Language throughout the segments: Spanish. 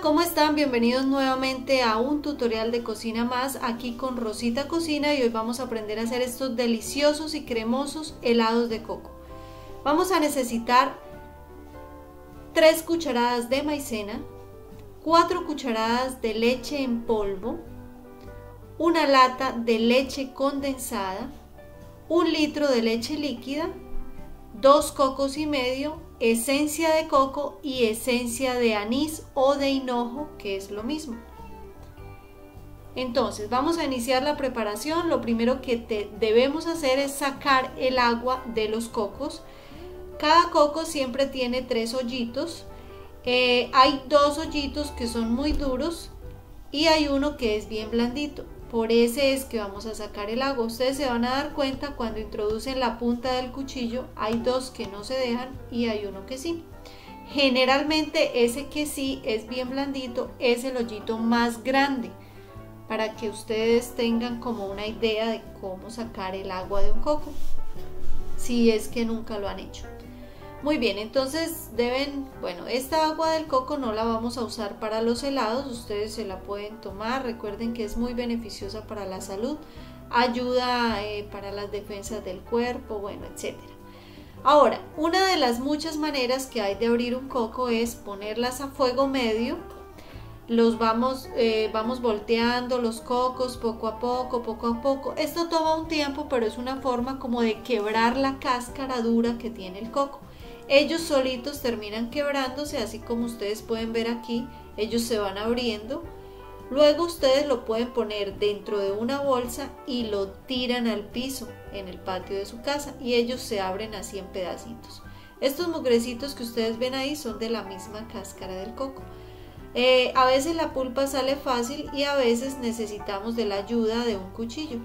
¿cómo están? Bienvenidos nuevamente a un tutorial de cocina más, aquí con Rosita Cocina, y hoy vamos a aprender a hacer estos deliciosos y cremosos helados de coco. Vamos a necesitar 3 cucharadas de maicena, 4 cucharadas de leche en polvo, una lata de leche condensada, 1 litro de leche líquida, 2 cocos y medio, esencia de coco y esencia de anís o de hinojo, que es lo mismo. Entonces vamos a iniciar la preparación. Lo primero que debemos hacer es sacar el agua de los cocos. Cada coco siempre tiene 3 hoyitos. Hay 2 hoyitos que son muy duros y hay uno que es bien blandito. Por ese es que vamos a sacar el agua. Ustedes se van a dar cuenta cuando introducen la punta del cuchillo, hay 2 que no se dejan y hay uno que sí. Generalmente ese que sí es bien blandito es el hoyito más grande, para que ustedes tengan como una idea de cómo sacar el agua de un coco, si es que nunca lo han hecho. Muy bien, entonces esta agua del coco no la vamos a usar para los helados, ustedes se la pueden tomar, recuerden que es muy beneficiosa para la salud, ayuda para las defensas del cuerpo, etcétera. Ahora, una de las muchas maneras que hay de abrir un coco es ponerlas a fuego medio. Vamos volteando los cocos poco a poco. Esto toma un tiempo, pero es una forma como de quebrar la cáscara dura que tiene el coco. Ellos solitos terminan quebrándose, así como ustedes pueden ver aquí, ellos se van abriendo. Luego ustedes lo pueden poner dentro de una bolsa y lo tiran al piso en el patio de su casa y ellos se abren así en pedacitos. Estos mugrecitos que ustedes ven ahí son de la misma cáscara del coco. A veces la pulpa sale fácil y a veces necesitamos de la ayuda de un cuchillo.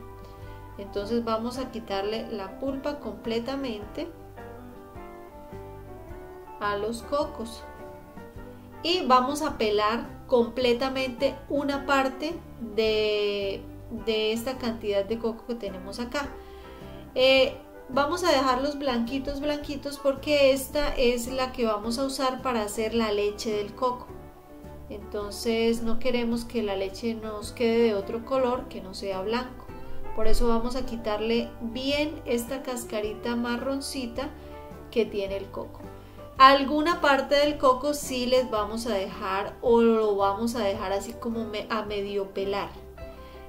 Entonces vamos a quitarle la pulpa completamente a los cocos y vamos a pelar completamente una parte de esta cantidad de coco que tenemos acá. Vamos a dejarlos blanquitos porque esta es la que vamos a usar para hacer la leche del coco. Entonces no queremos que la leche nos quede de otro color que no sea blanco. Por eso vamos a quitarle bien esta cascarita marroncita que tiene el coco. Alguna parte del coco sí les vamos a dejar o lo vamos a dejar así como a medio pelar.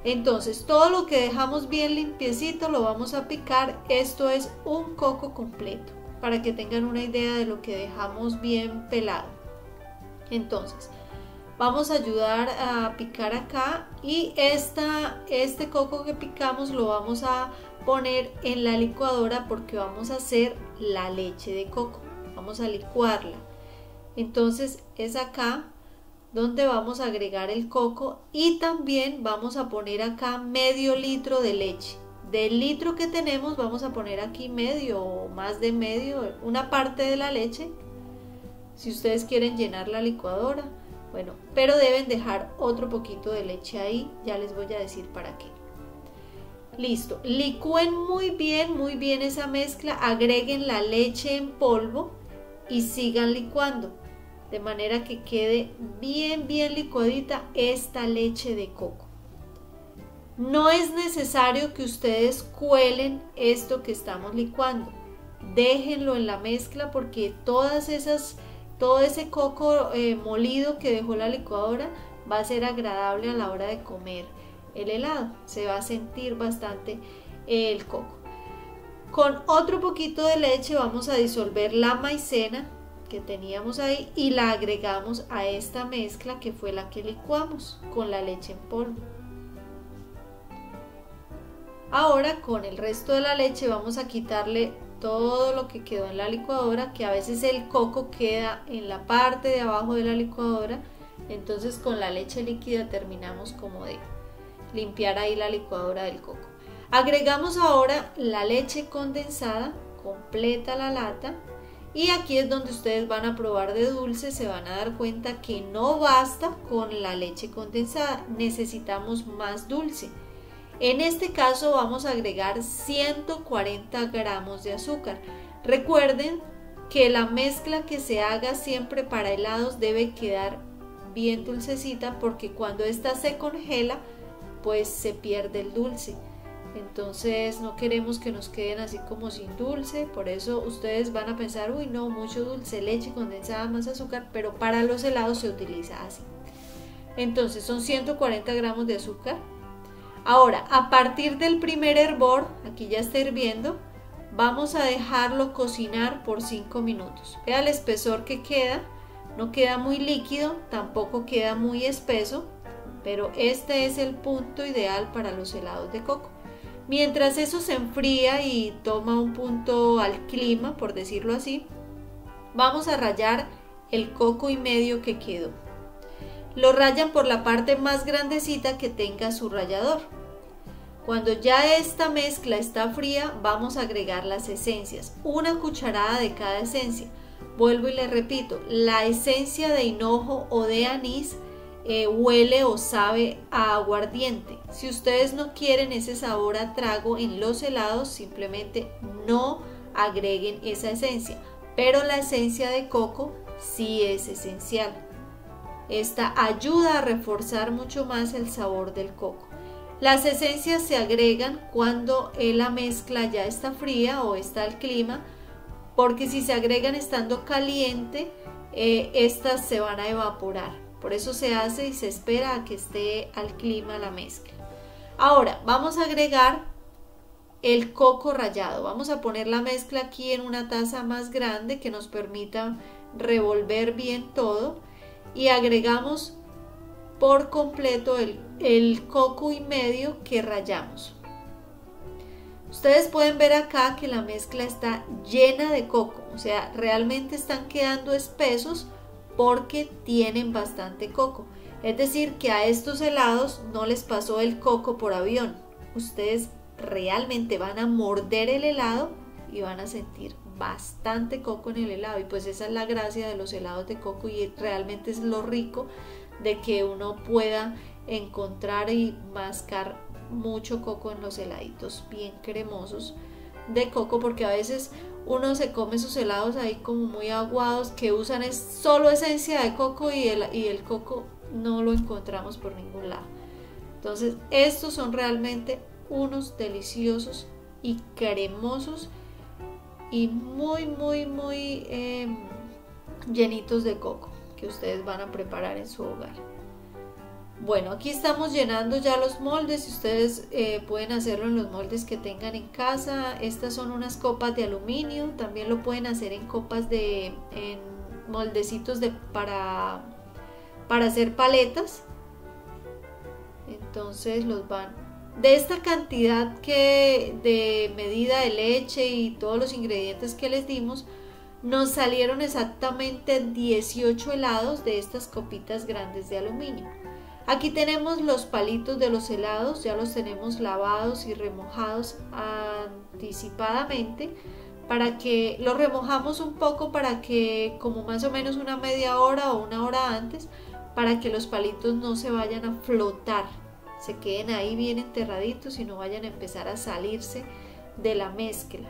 Entonces todo lo que dejamos bien limpiecito lo vamos a picar. Esto es un coco completo para que tengan una idea de lo que dejamos bien pelado. Entonces vamos a ayudar a picar acá y este coco que picamos lo vamos a poner en la licuadora porque vamos a hacer la leche de coco. Vamos a licuarla. Entonces es acá donde vamos a agregar el coco y también vamos a poner acá medio litro de leche. Del litro que tenemos vamos a poner aquí medio o más de medio, una parte de la leche. Si ustedes quieren llenar la licuadora, pero deben dejar otro poquito de leche ahí, ya les voy a decir para qué. Listo, licúen muy bien esa mezcla, agreguen la leche en polvo y sigan licuando de manera que quede bien licuadita esta leche de coco. No es necesario que ustedes cuelen esto que estamos licuando, déjenlo en la mezcla porque todo ese coco molido que dejó la licuadora va a ser agradable a la hora de comer el helado, se va a sentir bastante el coco. Con otro poquito de leche vamos a disolver la maicena que teníamos ahí y la agregamos a esta mezcla que fue la que licuamos con la leche en polvo. Ahora con el resto de la leche vamos a quitarle todo lo que quedó en la licuadora, que a veces el coco queda en la parte de abajo de la licuadora, entonces con la leche líquida terminamos como de limpiar ahí la licuadora del coco. Agregamos ahora la leche condensada, completa la lata, y aquí es donde ustedes van a probar de dulce, se van a dar cuenta que no basta con la leche condensada, necesitamos más dulce. En este caso vamos a agregar 140 gramos de azúcar. Recuerden que la mezcla que se haga siempre para helados debe quedar bien dulcecita, porque cuando esta se congela pues se pierde el dulce. Entonces no queremos que nos queden así como sin dulce. Por eso ustedes van a pensar, uy no, mucho dulce de leche condensada más azúcar, pero para los helados se utiliza así. Entonces son 140 gramos de azúcar. Ahora, a partir del primer hervor, aquí ya está hirviendo, vamos a dejarlo cocinar por 5 minutos. Vea el espesor que queda, no queda muy líquido, tampoco queda muy espeso, pero este es el punto ideal para los helados de coco. Mientras eso se enfría y toma un punto al clima, por decirlo así, vamos a rallar el coco y medio que quedó. Lo rayan por la parte más grandecita que tenga su rallador. Cuando ya esta mezcla está fría, vamos a agregar las esencias, una cucharada de cada esencia. Vuelvo y les repito, la esencia de hinojo o de anís huele o sabe a aguardiente. Si ustedes no quieren ese sabor a trago en los helados, simplemente no agreguen esa esencia, pero la esencia de coco sí es esencial. Esta ayuda a reforzar mucho más el sabor del coco. Las esencias se agregan cuando la mezcla ya está fría o está al clima, porque si se agregan estando caliente, estas se van a evaporar. Por eso se hace y se espera a que esté al clima la mezcla. Ahora vamos a agregar el coco rallado. Vamos a poner la mezcla aquí en una taza más grande que nos permita revolver bien todo. Y agregamos por completo el coco y medio que rallamos. Ustedes pueden ver acá que la mezcla está llena de coco, o sea, realmente están quedando espesos porque tienen bastante coco. Es decir, que a estos helados no les pasó el coco por avión. Ustedes realmente van a morder el helado y van a sentir bastante coco en el helado, y pues esa es la gracia de los helados de coco, y realmente es lo rico de que uno pueda encontrar y mascar mucho coco en los heladitos bien cremosos de coco, porque a veces uno se come sus helados ahí como muy aguados que usan solo esencia de coco y el coco no lo encontramos por ningún lado. Entonces estos son realmente unos deliciosos y cremosos y muy llenitos de coco que ustedes van a preparar en su hogar. Bueno, aquí estamos llenando ya los moldes y ustedes pueden hacerlo en los moldes que tengan en casa. Estas son unas copas de aluminio, también lo pueden hacer en copas en moldecitos para hacer paletas. Entonces los van de esta cantidad de medida de leche y todos los ingredientes que les dimos, nos salieron exactamente 18 helados de estas copitas grandes de aluminio. Aquí tenemos los palitos de los helados, ya los tenemos lavados y remojados anticipadamente, para que los remojamos un poco, para que como más o menos una media hora o una hora antes, para que los palitos no se vayan a flotar, se queden ahí bien enterraditos y no vayan a empezar a salirse de la mezcla.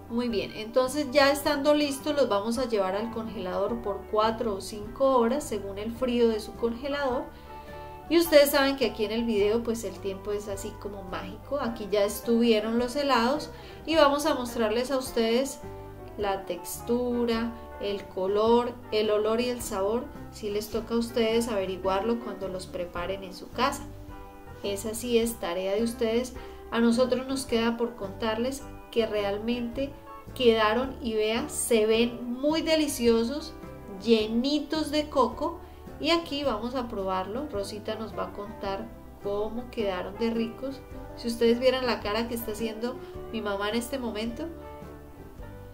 Muy bien, entonces ya estando listos los vamos a llevar al congelador por 4 o 5 horas según el frío de su congelador. Y ustedes saben que aquí en el video pues el tiempo es así como mágico. Aquí ya estuvieron los helados y vamos a mostrarles a ustedes la textura, el color, el olor y el sabor. Si les toca a ustedes averiguarlo cuando los preparen en su casa. Esa sí es tarea de ustedes. A nosotros nos queda por contarles que realmente quedaron, y vea, se ven muy deliciosos, llenitos de coco. Y aquí vamos a probarlo. Rosita nos va a contar cómo quedaron de ricos. Si ustedes vieran la cara que está haciendo mi mamá en este momento,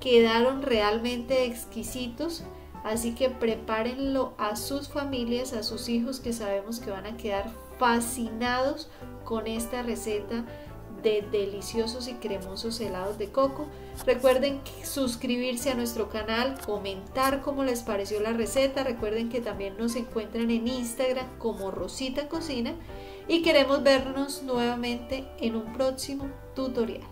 quedaron realmente exquisitos. Así que prepárenlo a sus familias, a sus hijos, que sabemos que van a quedar fascinados con esta receta de deliciosos y cremosos helados de coco. Recuerden suscribirse a nuestro canal, comentar cómo les pareció la receta. Recuerden que también nos encuentran en Instagram como Rosita Cocina, y queremos vernos nuevamente en un próximo tutorial.